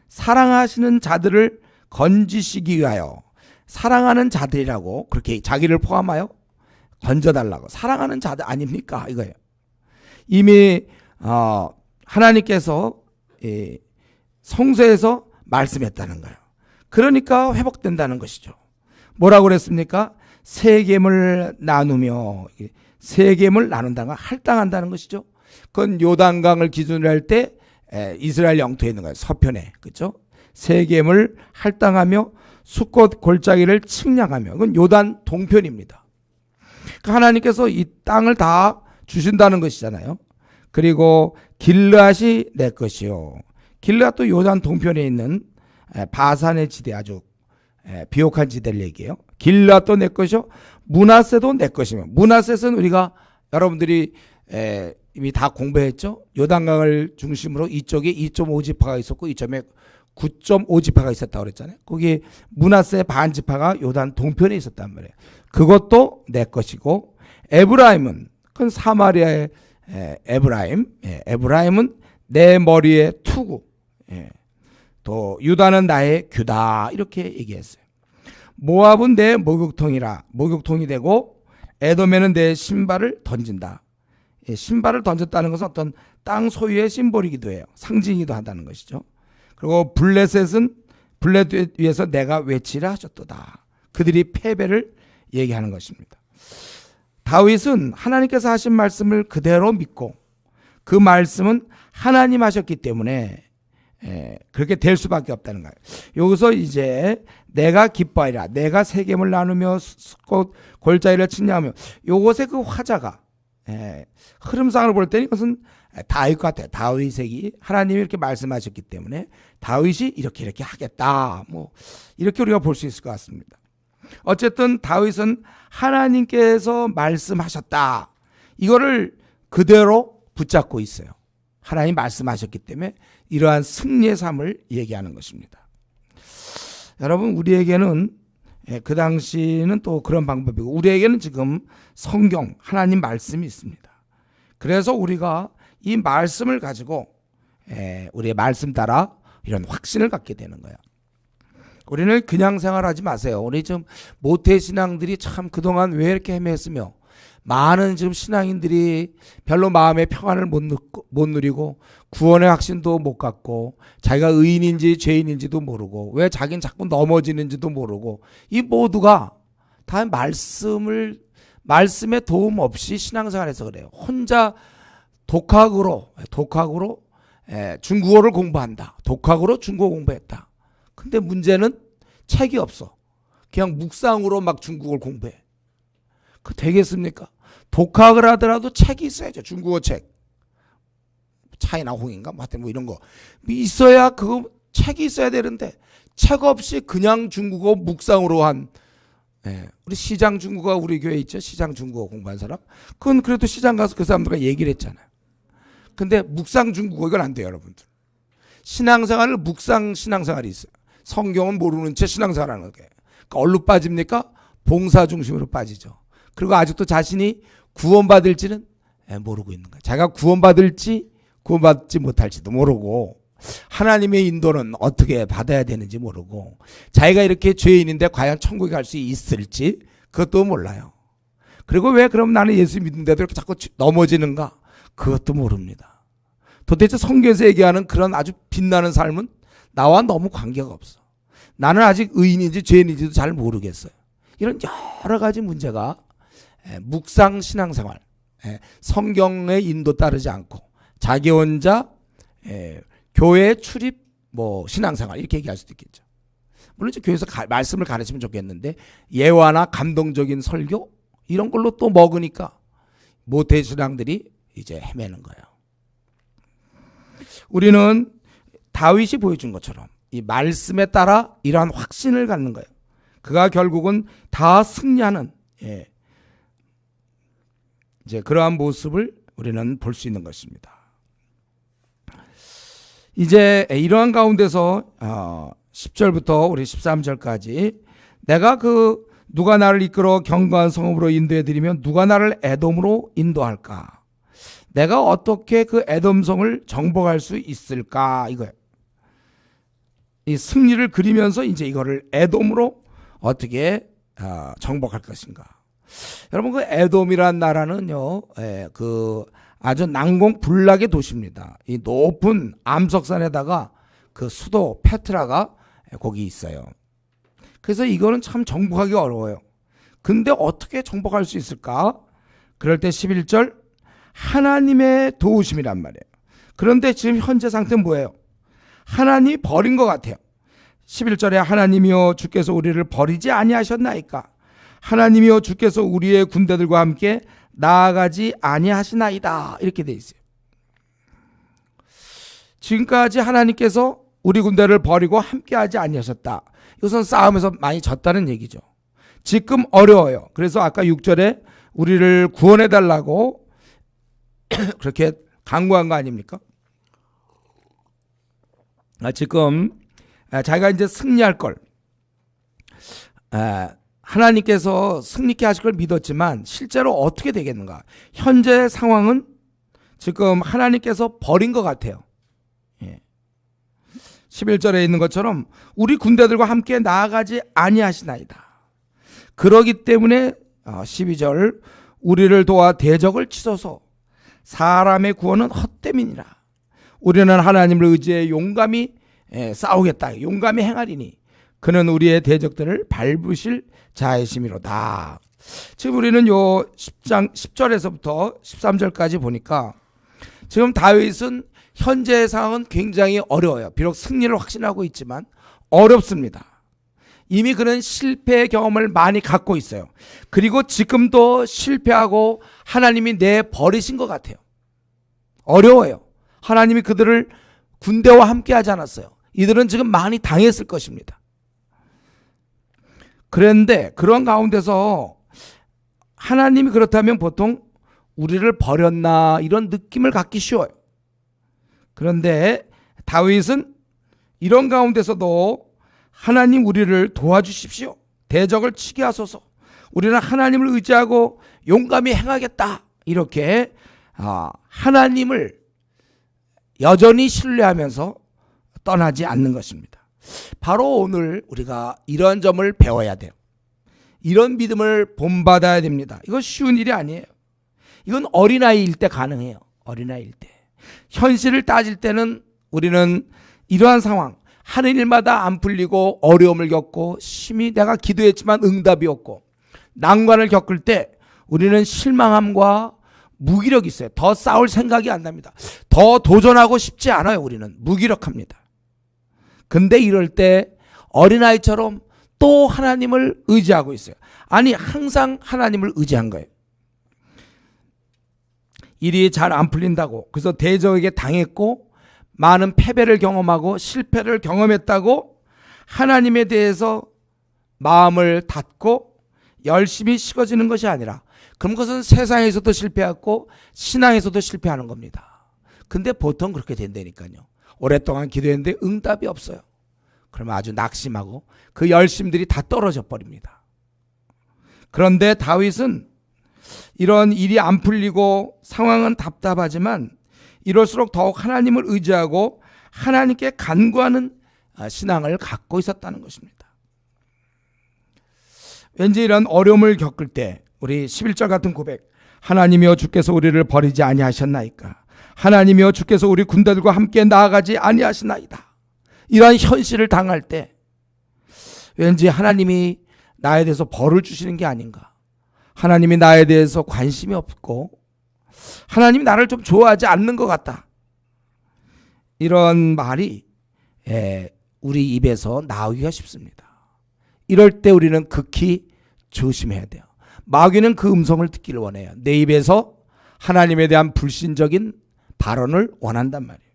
사랑하시는 자들을 건지시기 위하여 사랑하는 자들이라고 그렇게 자기를 포함하여 건져달라고. 사랑하는 자들 아닙니까? 이거예요. 이미 하나님께서 성서에서 말씀했다는 거예요. 그러니까 회복된다는 것이죠. 뭐라고 그랬습니까? 세겜을 나누며 세겜을 나눈다는 건 할당한다는 것이죠. 그건 요단강을 기준으로 할 때 이스라엘 영토에 있는 거예요. 서편에. 그렇죠? 세겜을 할당하며 숫꽃 골짜기를 측량하며 그건 요단 동편입니다. 그러니까 하나님께서 이 땅을 다 주신다는 것이잖아요. 그리고 길르앗이 내 것이요 길르앗도 요단 동편에 있는 바산의 지대, 아주 비옥한 지대를 얘기해요. 길르앗도 내 것이요 므낫세도 내 것이며, 므낫셋은 우리가 여러분들이 이미 다 공부했죠. 요단강을 중심으로 이쪽에 2.5지파가 있었고 이점에 9.5지파가 있었다고 그랬잖아요. 거기 므낫세 반지파가 요단 동편에 있었단 말이에요. 그것도 내 것이고, 에브라임은 그건 사마리아의 에브라임, 에브라임은 내 머리의 투구, 또 유다는 나의 규다, 이렇게 얘기했어요. 모압은 내 목욕통이라, 목욕통이 되고, 에돔에는 내 신발을 던진다. 신발을 던졌다는 것은 어떤 땅 소유의 심볼이기도 해요. 상징이기도 한다는 것이죠. 그리고 블레셋은 블레셋 위에서 내가 외치라 하셨도다. 그들이 패배를 얘기하는 것입니다. 다윗은 하나님께서 하신 말씀을 그대로 믿고, 그 말씀은 하나님 하셨기 때문에 그렇게 될 수밖에 없다는 거예요. 여기서 이제 내가 기뻐하리라, 내가 세겜을 나누며 골짜기를 측량하며, 요것의 그 화자가 흐름상을 볼 때는 이것은 다윗 같아요. 다윗이 하나님이 이렇게 말씀하셨기 때문에 다윗이 이렇게 하겠다, 뭐 이렇게 우리가 볼 수 있을 것 같습니다. 어쨌든 다윗은 하나님께서 말씀하셨다, 이거를 그대로 붙잡고 있어요. 하나님 말씀하셨기 때문에 이러한 승리의 삶을 얘기하는 것입니다. 여러분, 우리에게는 그 당시는 또 그런 방법이고, 우리에게는 지금 성경, 하나님 말씀이 있습니다. 그래서 우리가 이 말씀을 가지고 우리의 말씀 따라 이런 확신을 갖게 되는 거예요. 우리는 그냥 생활하지 마세요. 우리 지금 모태신앙들이 참 그동안 왜 이렇게 헤맸으며, 많은 지금 신앙인들이 별로 마음의 평안을 못 누리고 구원의 확신도 못 갖고, 자기가 의인인지 죄인인지도 모르고, 왜 자기는 자꾸 넘어지는지도 모르고, 이 모두가 다 말씀의 도움 없이 신앙생활해서 그래요. 혼자 독학으로 중국어를 공부한다. 독학으로 중국어 공부했다. 근데 문제는 책이 없어. 그냥 묵상으로 막 중국어를 공부해. 그 되겠습니까? 독학을 하더라도 책이 있어야죠. 중국어 책. 차이나 홍인가? 뭐 이런 거. 있어야 그 책이 있어야 되는데, 책 없이 그냥 중국어 묵상으로 한, 우리 시장 중국어 우리 교회 있죠? 시장 중국어 공부한 사람. 그건 그래도 시장 가서 그 사람들과 얘기를 했잖아요. 근데 묵상 중국어 이건 안 돼요, 여러분들. 신앙생활을 묵상 신앙생활이 있어요. 성경은 모르는 채 신앙생활하는 거예요. 그러니까 얼로 빠집니까? 봉사 중심으로 빠지죠. 그리고 아직도 자신이 구원받을지는 모르고 있는 거예요. 자기가 구원받을지 구원받지 못할지도 모르고, 하나님의 인도는 어떻게 받아야 되는지 모르고, 자기가 이렇게 죄인인데 과연 천국에 갈 수 있을지 그것도 몰라요. 그리고 왜 그럼 나는 예수 믿는데도 이렇게 자꾸 넘어지는가? 그것도 모릅니다. 도대체 성경에서 얘기하는 그런 아주 빛나는 삶은 나와 너무 관계가 없어. 나는 아직 의인인지 죄인인지도 잘 모르겠어요. 이런 여러 가지 문제가 묵상 신앙생활, 성경의 인도 따르지 않고 자기 혼자 교회 출입 신앙생활, 이렇게 얘기할 수도 있겠죠. 물론 이제 교회에서 말씀을 가르치면 좋겠는데, 예화나 감동적인 설교 이런 걸로 또 먹으니까 모태신앙들이 이제 헤매는 거예요. 우리는 다윗이 보여준 것처럼 이 말씀에 따라 이러한 확신을 갖는 거예요. 그가 결국은 다 승리하는 이제 그러한 모습을 우리는 볼 수 있는 것입니다. 이제 이러한 가운데서 10절부터 우리 13절까지, 내가 누가 나를 이끌어 견고한 성읍으로 인도해 드리면 누가 나를 에돔으로 인도할까? 내가 어떻게 그 에돔성을 정복할 수 있을까? 이거예요. 이 승리를 그리면서 이제 이거를 에돔으로 어떻게 정복할 것인가? 여러분, 그 에돔이란 나라는요, 아주 난공불락의 도시입니다. 이 높은 암석산에다가 그 수도 페트라가 거기 있어요. 그래서 이거는 참 정복하기 어려워요. 근데 어떻게 정복할 수 있을까? 그럴 때 11절, 하나님의 도우심이란 말이에요. 그런데 지금 현재 상태는 뭐예요? 하나님이 버린 것 같아요. 11절에 하나님이여 주께서 우리를 버리지 아니하셨나이까? 하나님이여 주께서 우리의 군대들과 함께 나아가지 아니하시나이다. 이렇게 돼 있어요. 지금까지 하나님께서 우리 군대를 버리고 함께하지 아니하셨다. 이것은 싸움에서 많이 졌다는 얘기죠. 지금 어려워요. 그래서 아까 6절에 우리를 구원해달라고 그렇게 간구한 거 아닙니까? 지금 자기가 이제 승리할 걸, 하나님께서 승리케 하실 걸 믿었지만 실제로 어떻게 되겠는가? 현재 상황은 지금 하나님께서 버린 것 같아요. 11절에 있는 것처럼 우리 군대들과 함께 나아가지 아니하시나이다. 그러기 때문에 12절 우리를 도와 대적을 치소서. 사람의 구원은 헛됨이니라. 우리는 하나님을 의지해 용감히 싸우겠다. 용감히 행하리니 그는 우리의 대적들을 밟으실 자이심이로다. 지금 우리는 요 10장 10절에서부터 13절까지 보니까 지금 다윗은 현재의 상황은 굉장히 어려워요. 비록 승리를 확신하고 있지만 어렵습니다. 이미 그는 실패의 경험을 많이 갖고 있어요. 그리고 지금도 실패하고 하나님이 내버리신 것 같아요. 어려워요. 하나님이 그들을 군대와 함께 하지 않았어요. 이들은 지금 많이 당했을 것입니다. 그런데 그런 가운데서 하나님이 그렇다면 보통 우리를 버렸나 이런 느낌을 갖기 쉬워요. 그런데 다윗은 이런 가운데서도 하나님 우리를 도와주십시오. 대적을 치게 하소서. 우리는 하나님을 의지하고 용감히 행하겠다. 이렇게 하나님을 여전히 신뢰하면서 떠나지 않는 것입니다. 바로 오늘 우리가 이런 점을 배워야 돼요. 이런 믿음을 본받아야 됩니다. 이거 쉬운 일이 아니에요. 이건 어린아이일 때 가능해요. 어린아이일 때. 현실을 따질 때는 우리는 이러한 상황, 하는 일마다 안 풀리고 어려움을 겪고 심히 내가 기도했지만 응답이 없고 난관을 겪을 때 우리는 실망함과 무기력이 있어요. 더 싸울 생각이 안 납니다. 더 도전하고 싶지 않아요. 우리는 무기력합니다. 근데 이럴 때 어린아이처럼 또 하나님을 의지하고 있어요. 아니 항상 하나님을 의지한 거예요. 일이 잘 안 풀린다고 그래서 대적에게 당했고 많은 패배를 경험하고 실패를 경험했다고 하나님에 대해서 마음을 닫고 열심히 식어지는 것이 아니라 그럼 그것은 세상에서도 실패하고 신앙에서도 실패하는 겁니다. 근데 보통 그렇게 된다니까요. 오랫동안 기도했는데 응답이 없어요. 그러면 아주 낙심하고 그 열심들이 다 떨어져 버립니다. 그런데 다윗은 이런 일이 안 풀리고 상황은 답답하지만 이럴수록 더욱 하나님을 의지하고 하나님께 간구하는 신앙을 갖고 있었다는 것입니다. 왠지 이런 어려움을 겪을 때 우리 11절 같은 고백, 하나님이여 주께서 우리를 버리지 아니하셨나이까. 하나님이여 주께서 우리 군대들과 함께 나아가지 아니하시나이다. 이러한 현실을 당할 때 왠지 하나님이 나에 대해서 벌을 주시는 게 아닌가. 하나님이 나에 대해서 관심이 없고 하나님이 나를 좀 좋아하지 않는 것 같다. 이런 말이 우리 입에서 나오기가 쉽습니다. 이럴 때 우리는 극히 조심해야 돼요. 마귀는 그 음성을 듣기를 원해요. 내 입에서 하나님에 대한 불신적인 발언을 원한단 말이에요.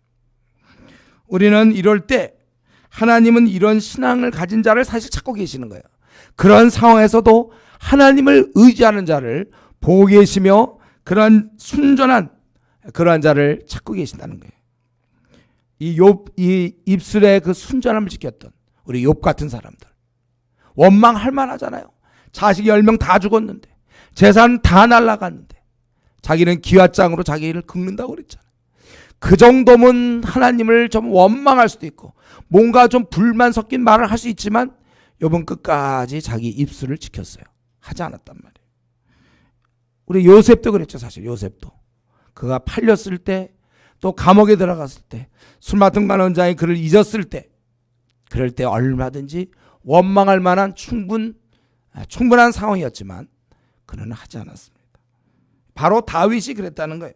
우리는 이럴 때 하나님은 이런 신앙을 가진 자를 사실 찾고 계시는 거예요. 그런 상황에서도 하나님을 의지하는 자를 보고 계시며 그런 순전한 그러한 자를 찾고 계신다는 거예요. 이 입술의 그 순전함을 지켰던 우리 욥 같은 사람들 원망할 만하잖아요. 자식 10명 다 죽었는데 재산 다 날아갔는데 자기는 기와장으로 자기를 긁는다고 그랬잖아요. 그 정도면 하나님을 좀 원망할 수도 있고 뭔가 좀 불만 섞인 말을 할 수 있지만 욥은 끝까지 자기 입술을 지켰어요. 하지 않았단 말이에요. 우리 요셉도 그랬죠. 사실 요셉도 그가 팔렸을 때 또 감옥에 들어갔을 때 술 맡은 관원장이 그를 잊었을 때 그럴 때 얼마든지 원망할 만한 충분한 상황이었지만 그는 하지 않았습니다. 바로 다윗이 그랬다는 거예요.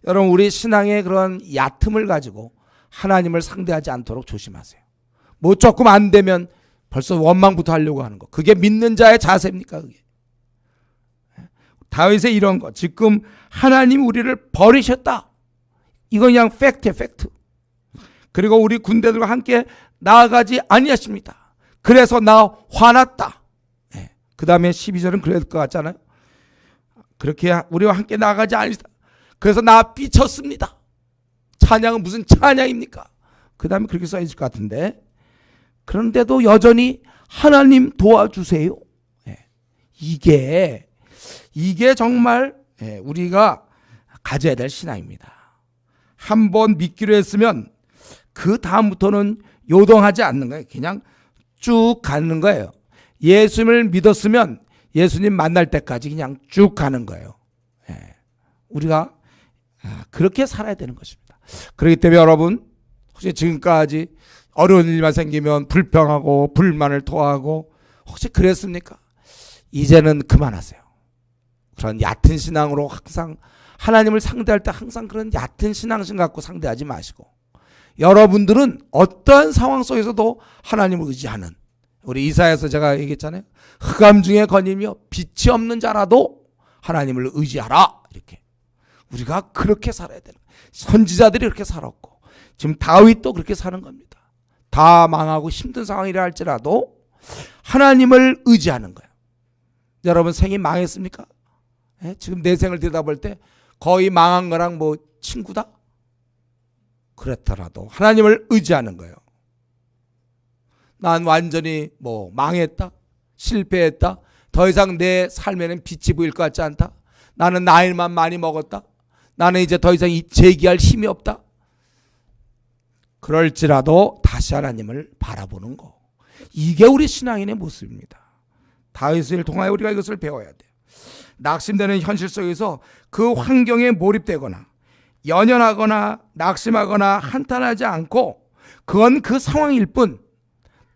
여러분 우리 신앙의 그런 얕음을 가지고 하나님을 상대하지 않도록 조심하세요. 뭐 조금 안 되면 벌써 원망부터 하려고 하는 거. 그게 믿는 자의 자세입니까? 그게. 다윗의 이런 거. 지금 하나님 우리를 버리셨다. 이건 그냥 팩트예요. 팩트. 그리고 우리 군대들과 함께 나아가지 아니하십니다. 그래서 나 화났다. 그 다음에 12절은 그럴 것 같잖아요. 그렇게 우리와 함께 나아가지 아니하시다. 그래서 나 삐쳤습니다. 찬양은 무슨 찬양입니까? 그 다음에 그렇게 써있을 것 같은데, 그런데도 여전히 하나님 도와주세요. 이게 정말 우리가 가져야 될 신앙입니다. 한번 믿기로 했으면 그 다음부터는 요동하지 않는 거예요. 그냥 쭉 가는 거예요. 예수님을 믿었으면 예수님 만날 때까지 그냥 쭉 가는 거예요. 우리가 그렇게 살아야 되는 것입니다. 그렇기 때문에 여러분, 혹시 지금까지 어려운 일만 생기면 불평하고 불만을 토하고 혹시 그랬습니까? 이제는 그만하세요. 그런 얕은 신앙으로 항상 하나님을 상대할 때 항상 그런 얕은 신앙심 갖고 상대하지 마시고, 여러분들은 어떠한 상황 속에서도 하나님을 의지하는, 우리 이사야에서 제가 얘기했잖아요. 흑암 중에 거니며 빛이 없는 자라도 하나님을 의지하라. 이렇게 우리가 그렇게 살아야 되는 거예요. 선지자들이 그렇게 살았고 지금 다윗도 그렇게 사는 겁니다. 다 망하고 힘든 상황이라 할지라도 하나님을 의지하는 거예요. 여러분 생이 망했습니까? 지금 내 생을 들여다볼 때 거의 망한 거랑 뭐 친구다? 그렇더라도 하나님을 의지하는 거예요. 난 완전히 뭐 망했다, 실패했다, 더 이상 내 삶에는 빛이 보일 것 같지 않다, 나는 나이만 많이 먹었다, 나는 이제 더 이상 재기할 힘이 없다, 그럴지라도 다시 하나님을 바라보는 거, 이게 우리 신앙인의 모습입니다. 다윗을 통하여 우리가 이것을 배워야 돼요. 낙심되는 현실 속에서 그 환경에 몰입되거나 연연하거나 낙심하거나 한탄하지 않고, 그건 그 상황일 뿐,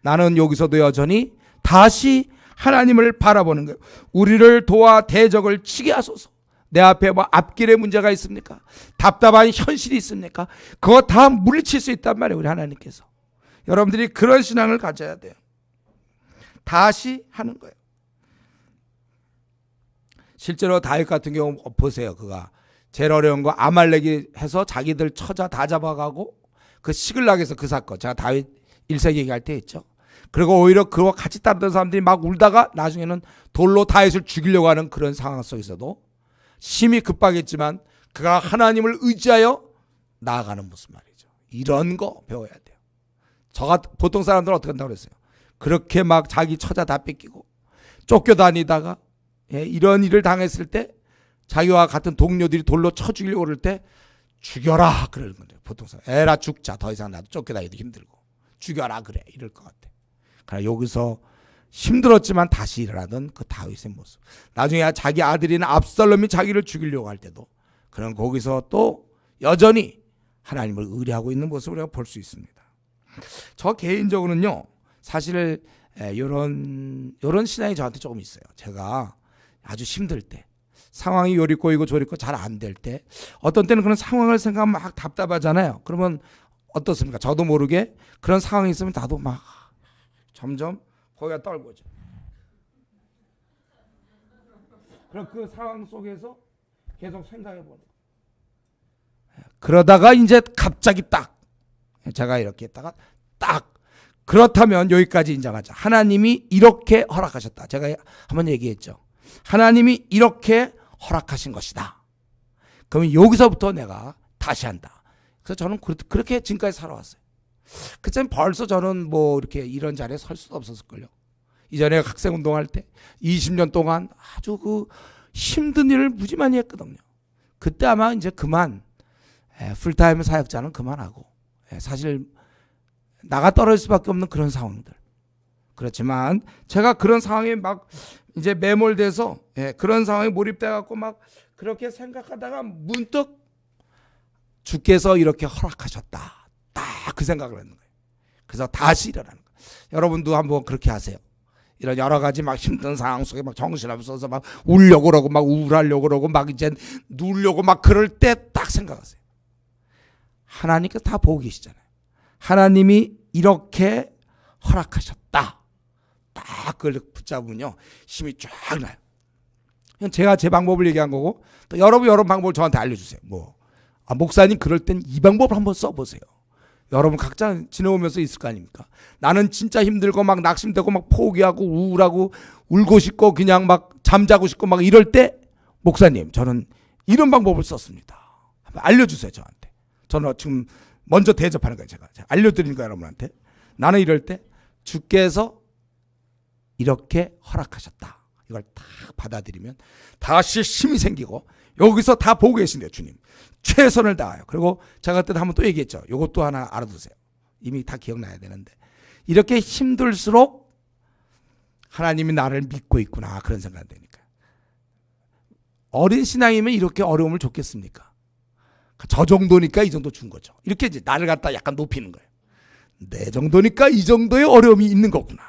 나는 여기서도 여전히 다시 하나님을 바라보는 거예요. 우리를 도와 대적을 치게 하소서. 내 앞에 뭐 앞길에 문제가 있습니까? 답답한 현실이 있습니까? 그거 다 물리칠 수 있단 말이에요, 우리 하나님께서. 여러분들이 그런 신앙을 가져야 돼요. 다시 하는 거예요. 실제로 다윗 같은 경우 보세요. 그가 제일 어려운 거 아말렉이 해서 자기들 처자 다 잡아가고 그 시글락에서 그 사건, 제가 다윗 1세 얘기할 때 했죠. 그리고 오히려 그와 같이 따르던 사람들이 막 울다가 나중에는 돌로 다윗을 죽이려고 하는 그런 상황 속에서도 심히 급박했지만 그가 하나님을 의지하여 나아가는 모습 말이죠. 이런 거 배워야 돼요. 보통 사람들은 어떻게 한다고 그랬어요? 그렇게 막 자기 처자 다 뺏기고 쫓겨다니다가 이런 일을 당했을 때 자기와 같은 동료들이 돌로 쳐 죽이려고 그럴 때 죽여라 그러는 거예요. 보통 사람 에라 죽자, 더 이상 나도 쫓겨다니기도 힘들고 죽여라 그래, 이럴 것 같아. 그러나 여기서 힘들었지만 다시 일어나던 그 다윗의 모습, 나중에 자기 아들인 압살롬이 자기를 죽이려고 할 때도 그런 거기서 또 여전히 하나님을 의뢰하고 있는 모습을 우리가 볼 수 있습니다. 저 개인적으로는요, 사실 이런 신앙이 저한테 조금 있어요. 제가 아주 힘들 때, 상황이 요리 꼬이고 저리 꼬이고 잘 안 될 때, 어떤 때는 그런 상황을 생각하면 막 답답하잖아요. 그러면 어떻습니까? 저도 모르게 그런 상황이 있으면 나도 막 점점 거기가 떨고져. 그럼 그 상황 속에서 계속 생각해 보는. 그러다가 이제 갑자기 딱 제가 이렇게 했다가 딱, 그렇다면 여기까지 인정하자. 하나님이 이렇게 허락하셨다. 제가 한번 얘기했죠. 하나님이 이렇게 허락하신 것이다. 그러면 여기서부터 내가 다시 한다. 그래서 저는 그렇게 지금까지 살아왔어요. 그때는 벌써 저는 뭐 이렇게 이런 자리에 설 수도 없었을걸요. 이전에 학생 운동할 때 20년 동안 아주 그 힘든 일을 무지 많이 했거든요. 그때 아마 이제 그만, 풀타임 사역자는 그만하고, 사실 나가 떨어질 수밖에 없는 그런 상황들. 그렇지만 제가 그런 상황에 막 이제 매몰돼서 그런 상황에 몰입돼 갖고 막 그렇게 생각하다가 문득 주께서 이렇게 허락하셨다, 딱 그 생각을 했는 거예요. 그래서 다시 일어나는 거예요. 여러분도 한번 그렇게 하세요. 이런 여러 가지 막 힘든 상황 속에 막 정신없어서 막 울려고 그러고 막 우울하려고 그러고 막 이제 누우려고 막 그럴 때 딱 생각하세요. 하나님께서 다 보고 계시잖아요. 하나님이 이렇게 허락하셨다. 딱 그걸 붙잡으면요, 힘이 쫙 나요. 제가 제 방법을 얘기한 거고, 또 여러분 방법을 저한테 알려주세요. 목사님 그럴 땐 이 방법을 한번 써보세요. 여러분 각자 지내오면서 있을 거 아닙니까? 나는 진짜 힘들고 막 낙심되고 막 포기하고 우울하고 울고 싶고 그냥 막 잠자고 싶고 막 이럴 때 목사님 저는 이런 방법을 썼습니다. 한번 알려주세요 저한테. 저는 지금 먼저 대접하는 거예요. 제가 알려드리는 거예요 여러분한테. 나는 이럴 때 주께서 이렇게 허락하셨다. 이걸 다 받아들이면 다시 힘이 생기고 여기서 다 보고 계신대요 주님. 최선을 다해요. 그리고 제가 그때 한번 또 얘기했죠. 이것도 하나 알아두세요. 이미 다 기억나야 되는데 이렇게 힘들수록 하나님이 나를 믿고 있구나 그런 생각이 되니까. 어린 신앙이면 이렇게 어려움을 줬겠습니까? 저 정도니까 이 정도 준 거죠. 이렇게 이제 나를 갖다 약간 높이는 거예요. 내 정도니까 이 정도의 어려움이 있는 거구나.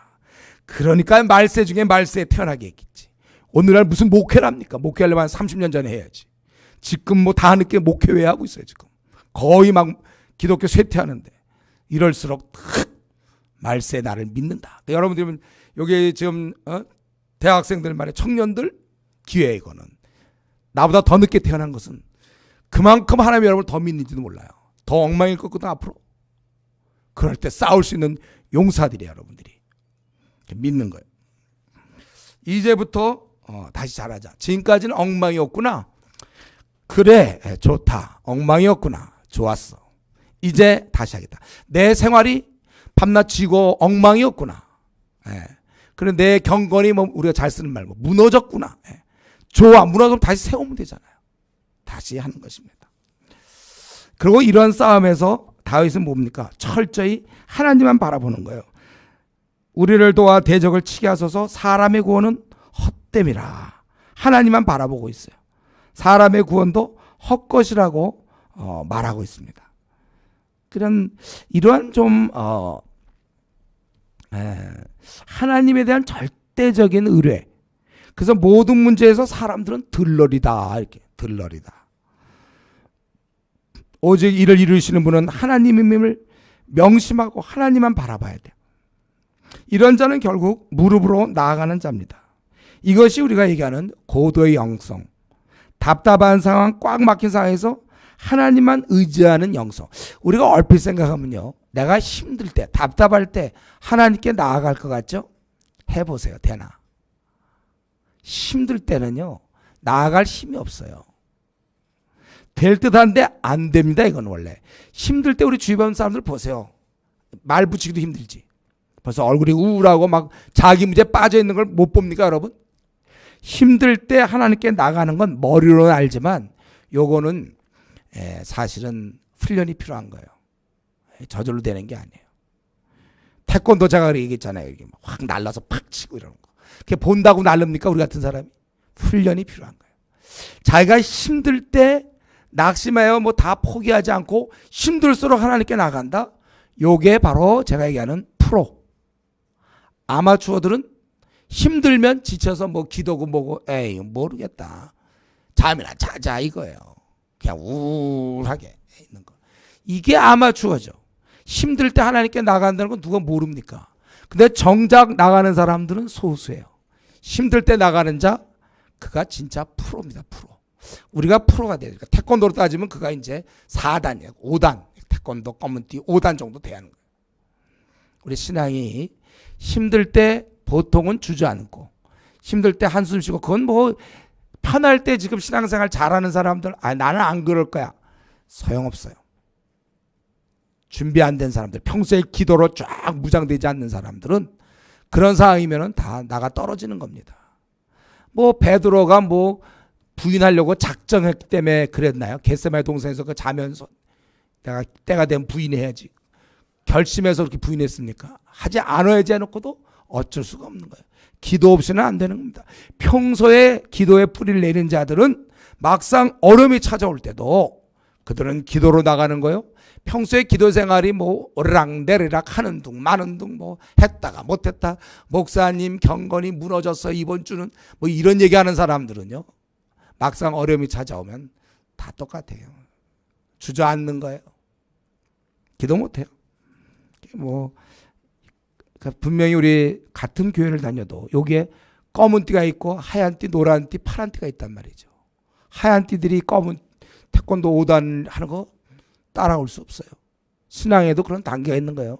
그러니까 말세 중에 말세에 태어나게 했겠지. 오늘날 무슨 목회를 합니까? 목회하려면 30년 전에 해야지. 지금 뭐 다 늦게 목회 왜 하고 있어요 지금. 거의 막 기독교 쇠퇴하는데 이럴수록 말세에 나를 믿는다. 그러니까 여러분들 여기 지금 대학생들 말에 청년들 기회에 이거는 나보다 더 늦게 태어난 것은 그만큼 하나님 여러분을 더 믿는지도 몰라요. 더 엉망일 거거든 앞으로. 그럴 때 싸울 수 있는 용사들이 여러분들이 믿는 거예요. 이제부터 다시 잘하자. 지금까지는 엉망이었구나. 그래 좋다. 엉망이었구나. 좋았어. 이제 다시 하겠다. 내 생활이 밤낮 쥐고 엉망이었구나. 그래 내 경건이 뭐 우리가 잘 쓰는 말 뭐 무너졌구나. 좋아. 무너지면 다시 세우면 되잖아요. 다시 하는 것입니다. 그리고 이런 싸움에서 다윗은 뭡니까? 철저히 하나님만 바라보는 거예요. 우리를 도와 대적을 치게 하소서. 사람의 구원은 헛됨이라. 하나님만 바라보고 있어요. 사람의 구원도 헛것이라고 말하고 있습니다. 이러한 좀 하나님에 대한 절대적인 의뢰. 그래서 모든 문제에서 사람들은 들러리다. 이렇게 들러리다. 오직 이를 이루시는 분은 하나님임을 명심하고 하나님만 바라봐야 돼요. 이런 자는 결국 무릎으로 나아가는 자입니다. 이것이 우리가 얘기하는 고도의 영성. 답답한 상황, 꽉 막힌 상황에서 하나님만 의지하는 영성. 우리가 얼핏 생각하면요. 내가 힘들 때, 답답할 때 하나님께 나아갈 것 같죠? 해보세요. 되나? 힘들 때는요. 나아갈 힘이 없어요. 될 듯한데 안 됩니다. 이건 원래. 힘들 때 우리 주변 사람들 보세요. 말 붙이기도 힘들지. 벌써 얼굴이 우울하고 막 자기 문제에 빠져 있는 걸 못 봅니까 여러분? 힘들 때 하나님께 나가는 건 머리로는 알지만 요거는 사실은 훈련이 필요한 거예요. 저절로 되는 게 아니에요. 태권도 제가 얘기했잖아요. 이게 확 날라서 팍 치고 이러는 거. 그게 본다고 날릅니까? 우리 같은 사람이? 훈련이 필요한 거예요. 자기가 힘들 때 낙심하여 뭐 다 포기하지 않고 힘들수록 하나님께 나간다. 요게 바로 제가 얘기하는 프로. 아마추어들은 힘들면 지쳐서 뭐 기도고 뭐고 에이 모르겠다. 잠이나 자자 이거예요. 그냥 우울하게 있는 거. 이게 아마추어죠. 힘들 때 하나님께 나간다는 건 누가 모릅니까? 근데 정작 나가는 사람들은 소수예요. 힘들 때 나가는 자 그가 진짜 프로입니다. 프로. 우리가 프로가 돼요. 그러니까 태권도로 따지면 그가 이제 4단이에요. 5단. 태권도 검은띠 5단 정도 돼야 하는 거예요. 우리 신앙이 힘들 때 보통은 주저앉고 힘들 때 한숨 쉬고 그건 뭐 편할 때 지금 신앙생활 잘하는 사람들 나는 안 그럴 거야. 소용없어요. 준비 안 된 사람들 평소에 기도로 쫙 무장되지 않는 사람들은 그런 상황이면 다 나가 떨어지는 겁니다. 뭐 베드로가 뭐 부인하려고 작정했기 때문에 그랬나요? 겟세마네 동산에서 그 자면서 내가 때가 되면 부인해야지. 결심해서 그렇게 부인했습니까? 하지 않아야지 해놓고도 어쩔 수가 없는 거예요. 기도 없이는 안 되는 겁니다. 평소에 기도에 뿌리를 내린 자들은 막상 어려움이 찾아올 때도 그들은 기도로 나가는 거예요. 평소에 기도 생활이 뭐 오르락내리락 하는 둥 마는 둥 뭐 했다가 못했다. 목사님 경건이 무너졌어 이번 주는 뭐 이런 얘기하는 사람들은요. 막상 어려움이 찾아오면 다 똑같아요. 주저앉는 거예요. 기도 못해요. 뭐 분명히 우리 같은 교회를 다녀도 여기에 검은 띠가 있고 하얀 띠, 노란 띠, 파란 띠가 있단 말이죠. 하얀 띠들이 검은 태권도 5단 하는 거 따라올 수 없어요. 신앙에도 그런 단계가 있는 거예요.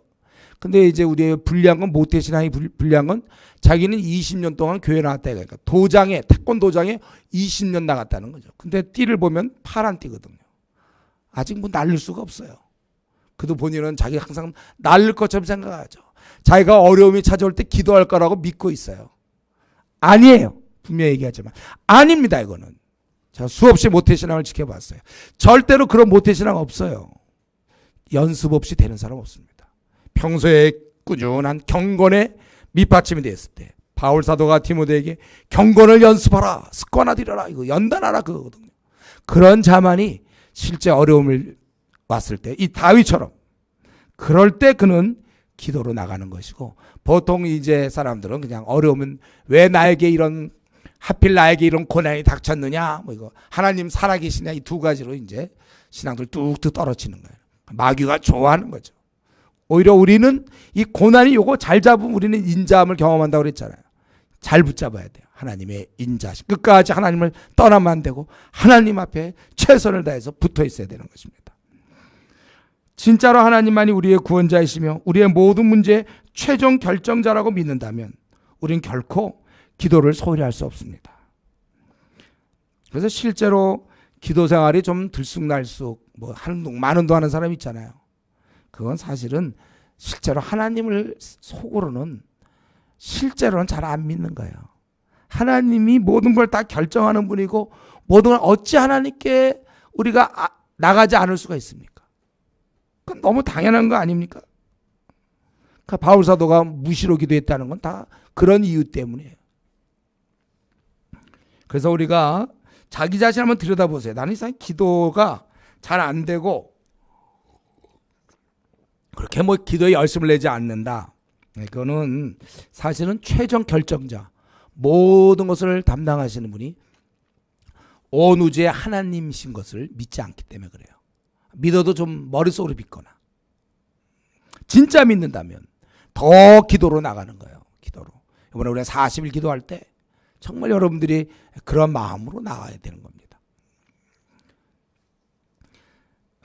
근데 이제 우리의 불리한 건, 모태신앙이 불리한 건 자기는 20년 동안 교회 나갔다. 그러니까 도장에, 태권도장에 20년 나갔다는 거죠. 근데 띠를 보면 파란 띠거든요. 아직 뭐 날릴 수가 없어요. 그도 본인은 자기 항상 날릴 것처럼 생각하죠. 자기가 어려움이 찾아올 때 기도할 거라고 믿고 있어요. 아니에요. 분명히 얘기하지만 아닙니다. 이거는 제가 수없이 모태신앙을 지켜봤어요. 절대로 그런 모태신앙 없어요. 연습 없이 되는 사람 없습니다. 평소에 꾸준한 경건의 밑받침이 됐을 때 바울 사도가 디모데에게 경건을 연습하라, 습관화들여라, 이거 연단하라 그거거든요. 그런 자만이 실제 어려움을 왔을 때 이 다윗처럼 그럴 때 그는 기도로 나가는 것이고, 보통 이제 사람들은 그냥 어려우면 왜 나에게 이런, 하필 나에게 이런 고난이 닥쳤느냐, 뭐 이거 하나님 살아계시냐, 이 두 가지로 이제 신앙들 뚝뚝 떨어지는 거예요. 마귀가 좋아하는 거죠. 오히려 우리는 이 고난이 요거 잘 잡으면 우리는 인자함을 경험한다고 그랬잖아요. 잘 붙잡아야 돼요. 하나님의 인자심. 끝까지 하나님을 떠나면 안 되고 하나님 앞에 최선을 다해서 붙어 있어야 되는 것입니다. 진짜로 하나님만이 우리의 구원자이시며 우리의 모든 문제의 최종 결정자라고 믿는다면 우리는 결코 기도를 소홀히 할 수 없습니다. 그래서 실제로 기도 생활이 좀 들쑥날쑥 뭐 하는 동 마는 동 하는 사람 있잖아요. 그건 사실은 실제로 하나님을 속으로는 실제로는 잘 안 믿는 거예요. 하나님이 모든 걸 다 결정하는 분이고 모든 걸 어찌 하나님께 우리가 나가지 않을 수가 있습니까? 그건 너무 당연한 거 아닙니까? 그러니까 바울 사도가 무시로 기도했다는 건 다 그런 이유 때문이에요. 그래서 우리가 자기 자신 한번 들여다보세요. 나는 이상 기도가 잘 안 되고 그렇게 뭐 기도에 열심을 내지 않는다. 그거는 사실은 최종 결정자, 모든 것을 담당하시는 분이 온 우주의 하나님이신 것을 믿지 않기 때문에 그래요. 믿어도 좀 머릿속으로 믿거나, 진짜 믿는다면 더 기도로 나가는 거예요. 기도로. 이번에 우리가 40일 기도할 때 정말 여러분들이 그런 마음으로 나가야 되는 겁니다.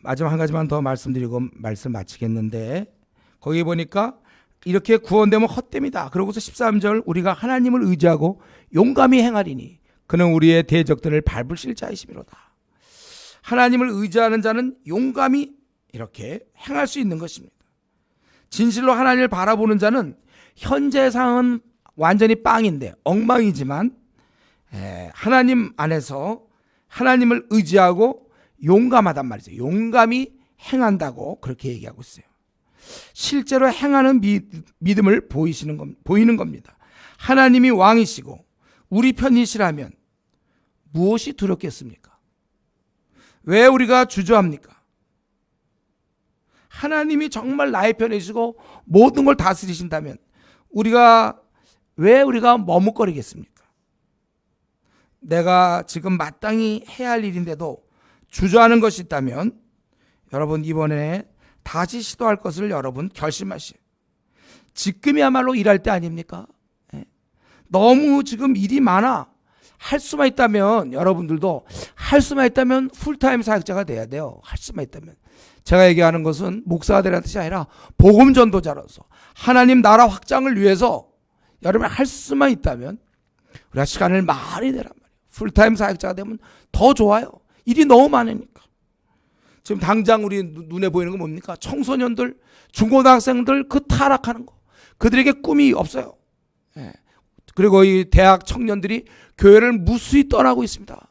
마지막 한 가지만 더 말씀드리고 말씀 마치겠는데, 거기 보니까 이렇게 구원되면 헛됨이다. 그러고서 13절, 우리가 하나님을 의지하고 용감히 행하리니 그는 우리의 대적들을 밟으실 자이시미로다. 하나님을 의지하는 자는 용감히 이렇게 행할 수 있는 것입니다. 진실로 하나님을 바라보는 자는 현재 상은 완전히 빵인데 엉망이지만 하나님 안에서 하나님을 의지하고 용감하단 말이죠. 용감히 행한다고 그렇게 얘기하고 있어요. 실제로 행하는 믿음을 보이는 겁니다. 하나님이 왕이시고 우리 편이시라면 무엇이 두렵겠습니까? 왜 우리가 주저합니까? 하나님이 정말 나의 편이시고 모든 걸 다스리신다면 왜 우리가 머뭇거리겠습니까? 내가 지금 마땅히 해야 할 일인데도 주저하는 것이 있다면 여러분 이번에 다시 시도할 것을 여러분 결심하시오. 지금이야말로 일할 때 아닙니까? 너무 지금 일이 많아. 할 수만 있다면 여러분들도 할 수만 있다면 풀타임 사역자가 돼야 돼요. 할 수만 있다면. 제가 얘기하는 것은 목사가 되라는 뜻이 아니라 복음 전도자로서 하나님 나라 확장을 위해서 여러분 할 수만 있다면 우리가 시간을 많이 내란 말이에요. 풀타임 사역자가 되면 더 좋아요. 일이 너무 많으니까. 지금 당장 우리 눈에 보이는 건 뭡니까? 청소년들, 중고등학생들 그 타락하는 거. 그들에게 꿈이 없어요. 그리고 이 대학 청년들이 교회를 무수히 떠나고 있습니다.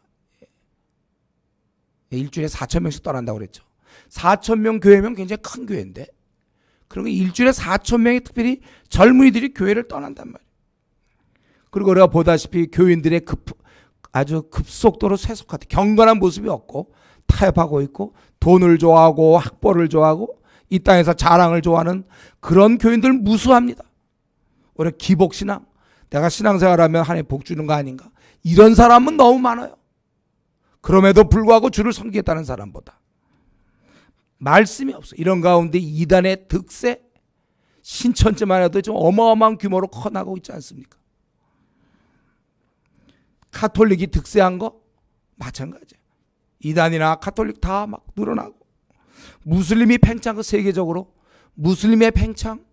일주일에 4,000명씩 떠난다고 그랬죠. 4,000명 교회면 굉장히 큰 교회인데, 그리고 일주일에 4,000명의 특별히 젊은이들이 교회를 떠난단 말이에요. 그리고 우리가 보다시피 교인들의 아주 급속도로 쇠속하다. 경건한 모습이 없고 타협하고 있고 돈을 좋아하고 학벌을 좋아하고 이 땅에서 자랑을 좋아하는 그런 교인들 무수합니다. 우리 기복신앙, 내가 신앙생활하면 하나님 복 주는 거 아닌가, 이런 사람은 너무 많아요. 그럼에도 불구하고 주를 섬기겠다는 사람보다 말씀이 없어. 이런 가운데 이단의 득세, 신천지만 해도 좀 어마어마한 규모로 커나가고 있지 않습니까? 카톨릭이 득세한 거 마찬가지예요. 이단이나 카톨릭 다 막 늘어나고, 무슬림이 팽창, 그 세계적으로 무슬림의 팽창,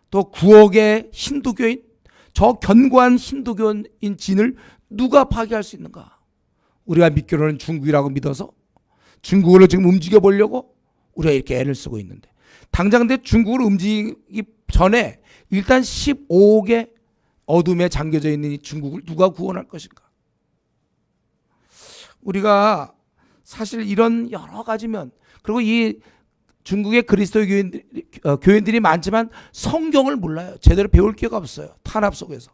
또 9억의 힌두교인, 저 견고한 힌두교인 진을 누가 파괴할 수 있는가? 우리가 믿기로는 중국이라고 믿어서 중국으로 지금 움직여 보려고 우리가 이렇게 애를 쓰고 있는데, 당장 근데 중국으로 움직이기 전에 일단 15억의 어둠에 잠겨져 있는 이 중국을 누가 구원할 것인가? 우리가 사실 이런 여러 가지면, 그리고 이 중국의 그리스도 교인들이 많지만 성경을 몰라요. 제대로 배울 기회가 없어요. 탄압 속에서.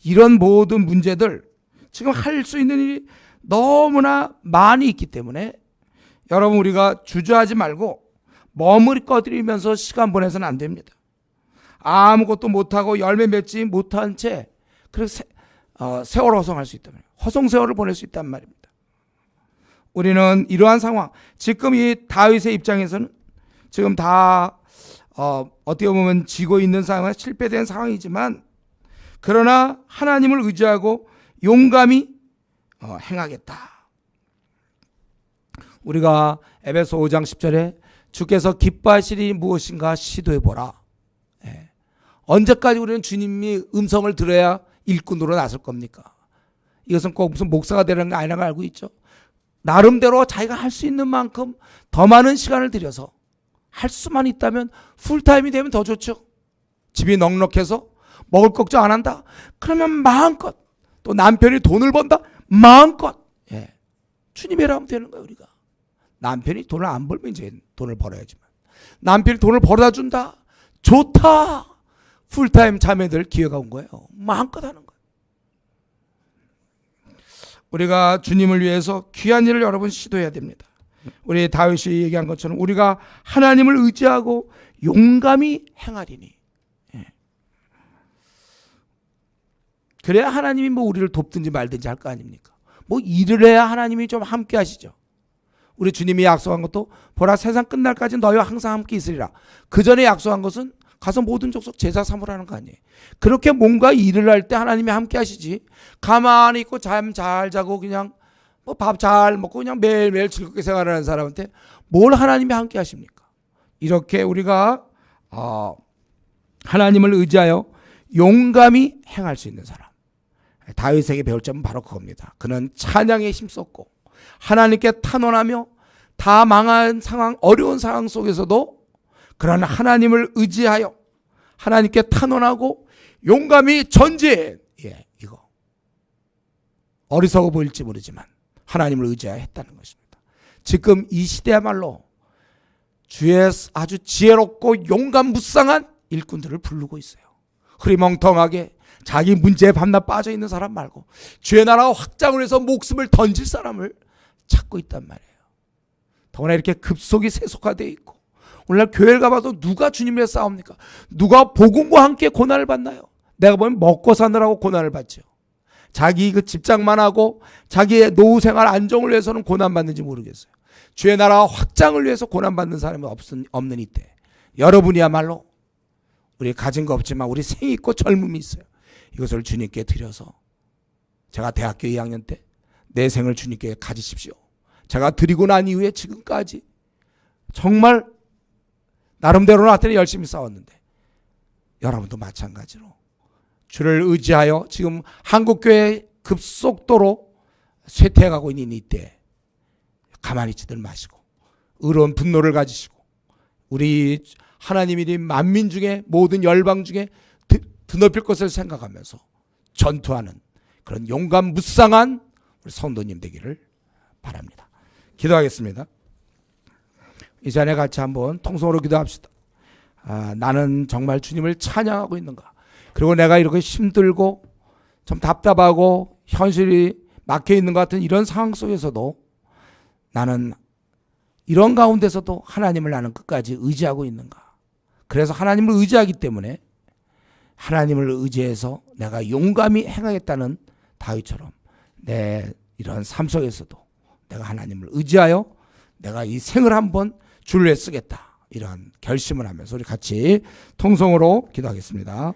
이런 모든 문제들 지금 할 수 있는 일이 너무나 많이 있기 때문에 여러분, 우리가 주저하지 말고 머뭇거리면서 시간 보내서는 안 됩니다. 아무것도 못하고 열매 맺지 못한 채 그래서 세월 허송할 수 있다면, 허송세월을 보낼 수 있단 말입니다. 우리는 이러한 상황, 지금 이 다윗의 입장에서는 지금 다 어떻게 보면 지고 있는 상황, 실패된 상황이지만, 그러나 하나님을 의지하고 용감히 행하겠다. 우리가 에베소 5장 10절에 주께서 기뻐하실 일이 무엇인가 시도해보라. 언제까지 우리는 주님이 음성을 들어야 일꾼으로 나설 겁니까? 이것은 꼭 무슨 목사가 되는 게 아니라는 걸 알고 있죠. 나름대로 자기가 할 수 있는 만큼 더 많은 시간을 들여서 할 수만 있다면 풀타임이 되면 더 좋죠. 집이 넉넉해서 먹을 걱정 안 한다, 그러면 마음껏, 또 남편이 돈을 번다, 마음껏 주님의 일하면 되는 거예요. 우리가 남편이 돈을 안 벌면 이제 돈을 벌어야지만, 남편이 돈을 벌어다 준다, 좋다, 풀타임 자매들 기회가 온 거예요. 마음껏 하는 거예요. 우리가 주님을 위해서 귀한 일을 여러분 시도해야 됩니다. 우리 다윗이 얘기한 것처럼 우리가 하나님을 의지하고 용감히 행하리니, 그래야 하나님이 뭐 우리를 돕든지 말든지 할 거 아닙니까? 뭐 일을 해야 하나님이 좀 함께 하시죠. 우리 주님이 약속한 것도 보라, 세상 끝날까지 너희와 항상 함께 있으리라. 그 전에 약속한 것은 가서 모든 족속 제자 삼으라는 거 아니에요. 그렇게 뭔가 일을 할 때 하나님이 함께 하시지, 가만히 있고 잠 잘 자고 그냥 뭐 밥 잘 먹고 그냥 매일매일 즐겁게 생활하는 사람한테 뭘 하나님이 함께 하십니까? 이렇게 우리가 하나님을 의지하여 용감히 행할 수 있는 사람, 다윗에게 배울 점은 바로 그겁니다. 그는 찬양에 힘썼고 하나님께 탄원하며 다 망한 상황, 어려운 상황 속에서도 그런 하나님을 의지하여 하나님께 탄원하고 용감히 전진. 이거 어리석어 보일지 모르지만 하나님을 의지하여 했다는 것입니다. 지금 이 시대야말로 주의 아주 지혜롭고 용감무쌍한 일꾼들을 부르고 있어요. 흐리멍텅하게 자기 문제에 밤낮 빠져 있는 사람 말고 주의 나라가 확장을 해서 목숨을 던질 사람을 찾고 있단 말이에요. 더구나 이렇게 급속히 세속화되어 있고, 오늘날 교회를 가봐도 누가 주님의 싸웁니까? 누가 복음과 함께 고난을 받나요? 내가 보면 먹고 사느라고 고난을 받죠. 자기 그 집장만 하고 자기의 노후 생활 안정을 위해서는 고난받는지 모르겠어요. 주의 나라 확장을 위해서 고난받는 사람이 없는 이때, 여러분이야말로 우리 가진 거 없지만 우리 생이 있고 젊음이 있어요. 이것을 주님께 드려서, 제가 대학교 2학년 때 내 생을 주님께 가지십시오, 제가 드리고 난 이후에 지금까지 정말 나름대로 나한테는 열심히 싸웠는데, 여러분도 마찬가지로 주를 의지하여 지금 한국교회 급속도로 쇠퇴해가고 있는 이때 가만히 있지들 마시고 의로운 분노를 가지시고, 우리 하나님이 만민 중에 모든 열방 중에 드높일 것을 생각하면서 전투하는 그런 용감무쌍한 우리 성도님 되기를 바랍니다. 기도하겠습니다. 이 자리에 같이 한번 통성으로 기도합시다. 나는 정말 주님을 찬양하고 있는가? 그리고 내가 이렇게 힘들고 좀 답답하고 현실이 막혀 있는 것 같은 이런 상황 속에서도 나는 이런 가운데서도 하나님을 나는 끝까지 의지하고 있는가? 그래서 하나님을 의지하기 때문에 하나님을 의지해서 내가 용감히 행하겠다는 다윗처럼 내 이런 삶 속에서도 내가 하나님을 의지하여 내가 이 생을 한번 주를 위해 쓰겠다, 이런 결심을 하면서 우리 같이 통성으로 기도하겠습니다.